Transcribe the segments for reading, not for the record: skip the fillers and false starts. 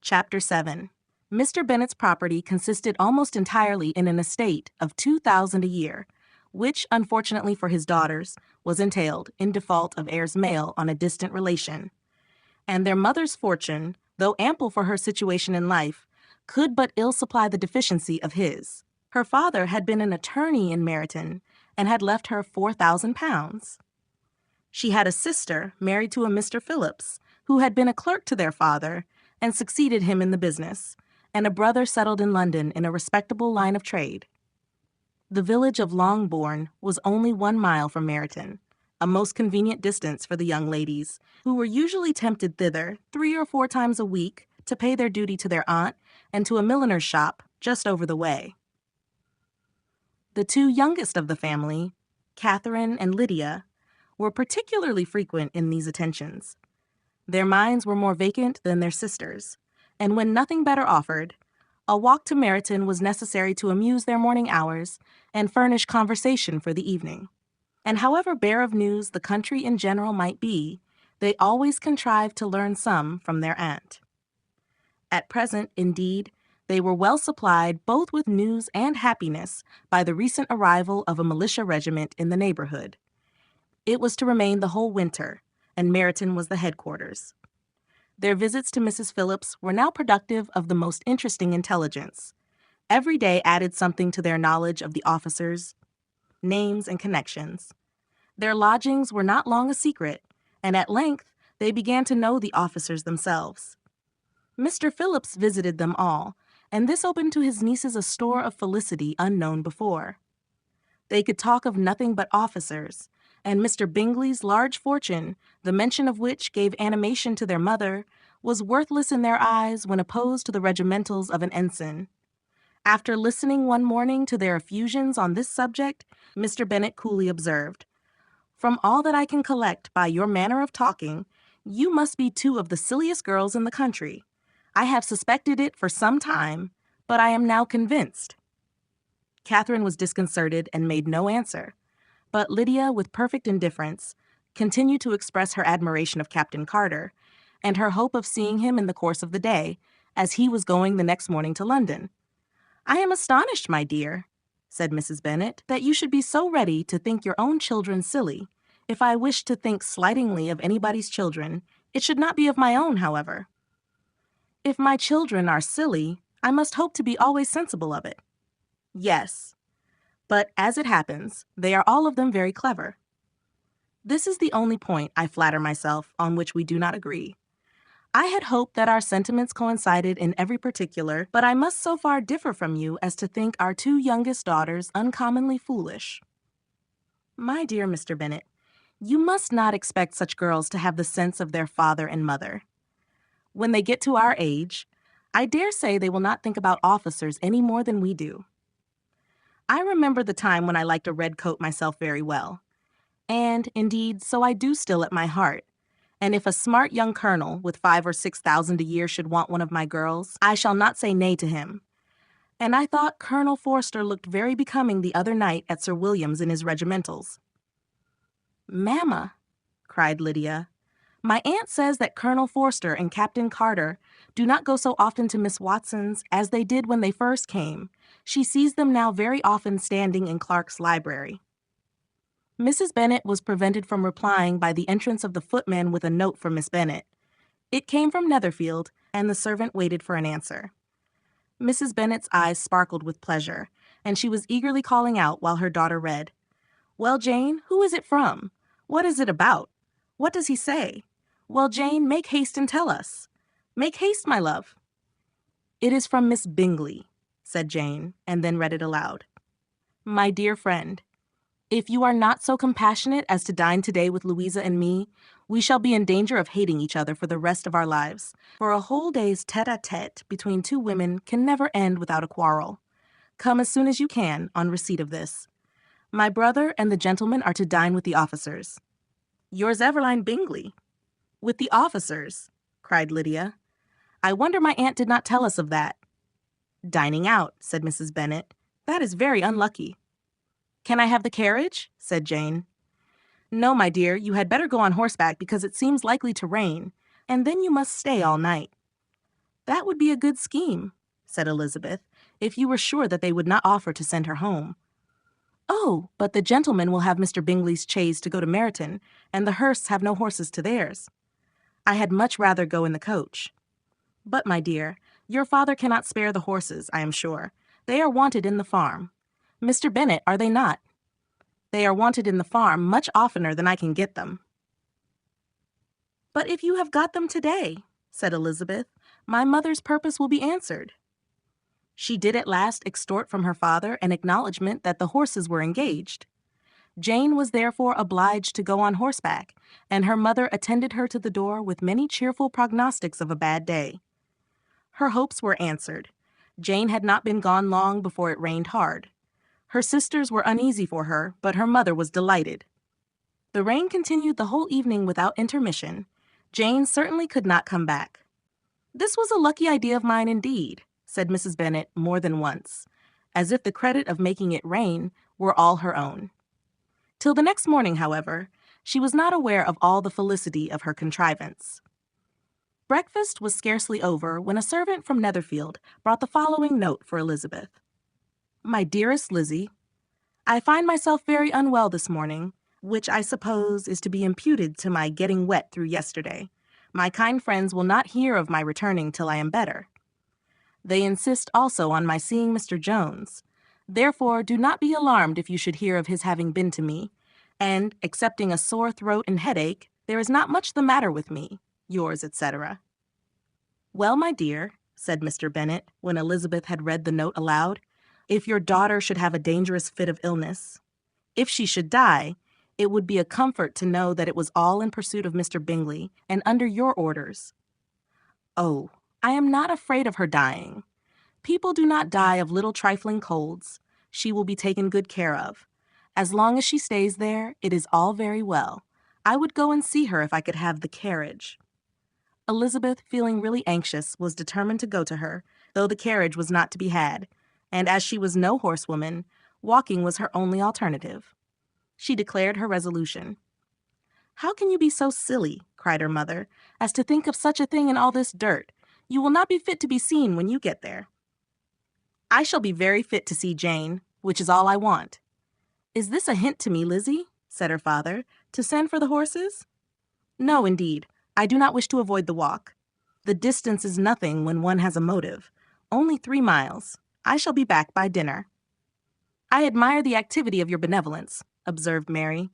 Chapter 7. Mr. Bennet's property consisted almost entirely in an estate of $2,000 a year, which, unfortunately for his daughters, was entailed in default of heirs male on a distant relation. And their mother's fortune, though ample for her situation in life, could but ill supply the deficiency of his. Her father had been an attorney in Meryton and had left her £4,000. She had a sister married to a Mr. Phillips, who had been a clerk to their father and succeeded him in the business, and a brother settled in London in a respectable line of trade. The village of Longbourn was only 1 mile from Meryton, a most convenient distance for the young ladies, who were usually tempted thither 3 or 4 times a week to pay their duty to their aunt and to a milliner's shop just over the way. The 2 youngest of the family, Catherine and Lydia, were particularly frequent in these attentions. Their minds were more vacant than their sisters', and when nothing better offered, a walk to Meryton was necessary to amuse their morning hours and furnish conversation for the evening. And however bare of news the country in general might be, they always contrived to learn some from their aunt. At present, indeed, they were well supplied both with news and happiness by the recent arrival of a militia regiment in the neighborhood. It was to remain the whole winter, and Meryton was the headquarters. Their visits to Mrs. Phillips were now productive of the most interesting intelligence. Every day added something to their knowledge of the officers, names, and connections. Their lodgings were not long a secret, and at length they began to know the officers themselves. Mr. Phillips visited them all, and this opened to his nieces a store of felicity unknown before. They could talk of nothing but officers, and Mr. Bingley's large fortune, the mention of which gave animation to their mother, was worthless in their eyes when opposed to the regimentals of an ensign. After listening one morning to their effusions on this subject, Mr. Bennet coolly observed, "From all that I can collect by your manner of talking, you must be 2 of the silliest girls in the country. I have suspected it for some time, but I am now convinced." Catherine was disconcerted and made no answer, but Lydia, with perfect indifference, continued to express her admiration of Captain Carter, and her hope of seeing him in the course of the day, as he was going the next morning to London. "I am astonished, my dear," said Mrs. Bennet, "that you should be so ready to think your own children silly. If I wished to think slightingly of anybody's children, it should not be of my own, however. If my children are silly, I must hope to be always sensible of it. Yes, but as it happens, they are all of them very clever. This is the only point, I flatter myself, on which we do not agree. I had hoped that our sentiments coincided in every particular, but I must so far differ from you as to think our 2 youngest daughters uncommonly foolish." "My dear Mr. Bennet, you must not expect such girls to have the sense of their father and mother. When they get to our age, I dare say they will not think about officers any more than we do. I remember the time when I liked a red coat myself very well. And, indeed, so I do still at my heart. And if a smart young colonel with 5,000 or 6,000 a year should want one of my girls, I shall not say nay to him. And I thought Colonel Forster looked very becoming the other night at Sir William's in his regimentals." "Mamma," cried Lydia, "my aunt says that Colonel Forster and Captain Carter do not go so often to Miss Watson's as they did when they first came. She sees them now very often standing in Clark's library." Mrs. Bennet was prevented from replying by the entrance of the footman with a note for Miss Bennet. It came from Netherfield, and the servant waited for an answer. Mrs. Bennet's eyes sparkled with pleasure, and she was eagerly calling out while her daughter read, "Well, Jane, who is it from? What is it about? What does he say? Well, Jane, make haste and tell us. Make haste, my love." "It is from Miss Bingley," said Jane, and then read it aloud. "My dear friend, if you are not so compassionate as to dine today with Louisa and me, we shall be in danger of hating each other for the rest of our lives, for a whole day's tete-a-tete between 2 women can never end without a quarrel. Come as soon as you can on receipt of this. My brother and the gentlemen are to dine with the officers. Yours Eveline Bingley." "With the officers!" cried Lydia. "I wonder my aunt did not tell us of that." "Dining out," said Mrs. Bennet. "That is very unlucky." "Can I have the carriage?" said Jane. "No, my dear, you had better go on horseback because it seems likely to rain, and then you must stay all night." "That would be a good scheme," said Elizabeth, "if you were sure that they would not offer to send her home." "Oh, but the gentlemen will have Mr. Bingley's chaise to go to Meryton, and the Hursts have no horses to theirs. I had much rather go in the coach." "But, my dear, your father cannot spare the horses, I am sure. They are wanted in the farm. Mr. Bennet, are they not?" "They are wanted in the farm much oftener than I can get them." "But if you have got them today," said Elizabeth, "my mother's purpose will be answered." She did at last extort from her father an acknowledgment that the horses were engaged. Jane was therefore obliged to go on horseback, and her mother attended her to the door with many cheerful prognostics of a bad day. Her hopes were answered. Jane had not been gone long before it rained hard. Her sisters were uneasy for her, but her mother was delighted. The rain continued the whole evening without intermission. Jane certainly could not come back. "This was a lucky idea of mine indeed," said Mrs. Bennet more than once, as if the credit of making it rain were all her own. Till the next morning, however, she was not aware of all the felicity of her contrivance. Breakfast was scarcely over when a servant from Netherfield brought the following note for Elizabeth. "My dearest Lizzie, I find myself very unwell this morning, which I suppose is to be imputed to my getting wet through yesterday. My kind friends will not hear of my returning till I am better. They insist also on my seeing Mr. Jones. Therefore, do not be alarmed if you should hear of his having been to me, and, excepting a sore throat and headache, there is not much the matter with me. Yours, etc." "Well, my dear," said Mr. Bennet, when Elizabeth had read the note aloud, "if your daughter should have a dangerous fit of illness, if she should die, it would be a comfort to know that it was all in pursuit of Mr. Bingley, and under your orders." "Oh, I am not afraid of her dying. People do not die of little trifling colds. She will be taken good care of. As long as she stays there, it is all very well. I would go and see her if I could have the carriage." Elizabeth, feeling really anxious, was determined to go to her, though the carriage was not to be had, and as she was no horsewoman, walking was her only alternative. She declared her resolution. "How can you be so silly," cried her mother, "as to think of such a thing in all this dirt? You will not be fit to be seen when you get there." "I shall be very fit to see Jane, which is all I want." "Is this a hint to me, Lizzie?" said her father, "to send for the horses?" "No, indeed. I do not wish to avoid the walk. The distance is nothing when one has a motive. Only 3 miles. I shall be back by dinner." "I admire the activity of your benevolence," observed Mary,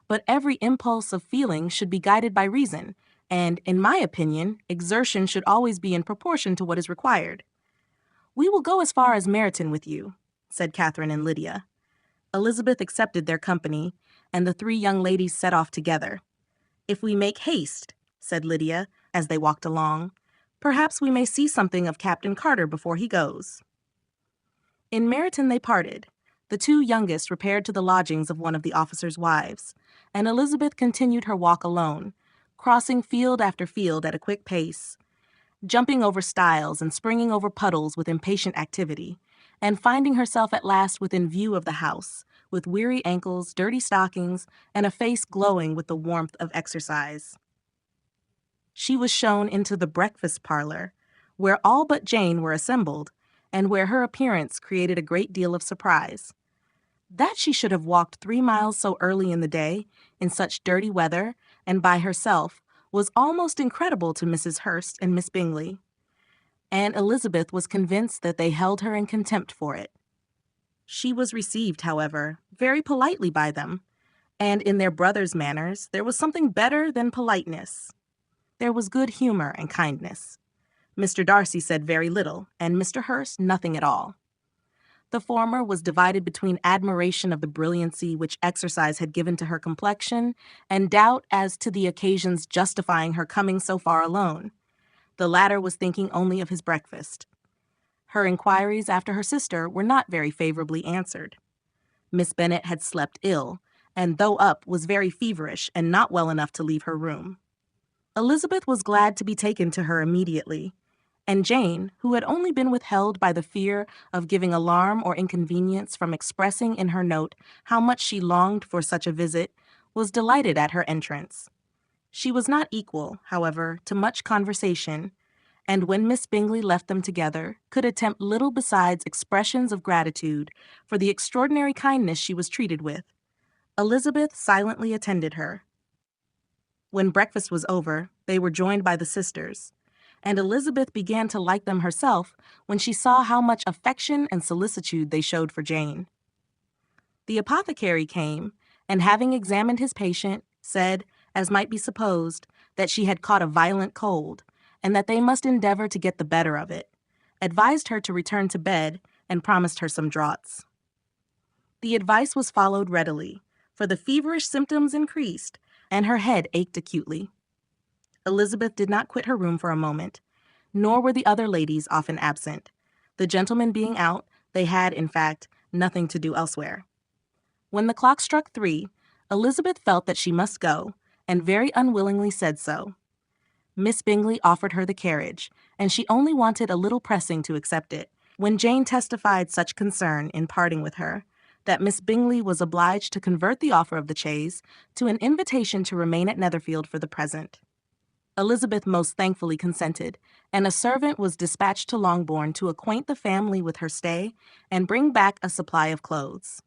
"but every impulse of feeling should be guided by reason, and, in my opinion, exertion should always be in proportion to what is required." "We will go as far as Meryton with you," said Catherine and Lydia. Elizabeth accepted their company, and the 3 young ladies set off together. "If we make haste," said Lydia, as they walked along, "perhaps we may see something of Captain Carter before he goes." In Meryton they parted. The 2 youngest repaired to the lodgings of one of the officers' wives, and Elizabeth continued her walk alone, crossing field after field at a quick pace, jumping over stiles and springing over puddles with impatient activity, and finding herself at last within view of the house, with weary ankles, dirty stockings, and a face glowing with the warmth of exercise. She was shown into the breakfast parlor, where all but Jane were assembled, and where her appearance created a great deal of surprise. That she should have walked 3 miles so early in the day, in such dirty weather, and by herself, was almost incredible to Mrs. Hurst and Miss Bingley. Aunt Elizabeth was convinced that they held her in contempt for it. She was received, however, very politely by them, and in their brother's manners there was something better than politeness. There was good humor and kindness. Mr. Darcy said very little, and Mr. Hurst nothing at all. The former was divided between admiration of the brilliancy which exercise had given to her complexion, and doubt as to the occasions justifying her coming so far alone. The latter was thinking only of his breakfast. Her inquiries after her sister were not very favorably answered. Miss Bennet had slept ill, and though up, was very feverish and not well enough to leave her room. Elizabeth was glad to be taken to her immediately, and Jane, who had only been withheld by the fear of giving alarm or inconvenience from expressing in her note how much she longed for such a visit, was delighted at her entrance. She was not equal, however, to much conversation, and when Miss Bingley left them together, could attempt little besides expressions of gratitude for the extraordinary kindness she was treated with. Elizabeth silently attended her. When breakfast was over, they were joined by the sisters, and Elizabeth began to like them herself when she saw how much affection and solicitude they showed for Jane. The apothecary came, and having examined his patient, said, as might be supposed, that she had caught a violent cold, and that they must endeavor to get the better of it, advised her to return to bed, and promised her some draughts. The advice was followed readily, for the feverish symptoms increased, and her head ached acutely. Elizabeth did not quit her room for a moment, nor were the other ladies often absent. The gentlemen being out, they had, in fact, nothing to do elsewhere. When the clock struck 3, Elizabeth felt that she must go, and very unwillingly said so. Miss Bingley offered her the carriage, and she only wanted a little pressing to accept it, when Jane testified such concern in parting with her, that Miss Bingley was obliged to convert the offer of the chaise to an invitation to remain at Netherfield for the present. Elizabeth most thankfully consented, and a servant was dispatched to Longbourn to acquaint the family with her stay and bring back a supply of clothes.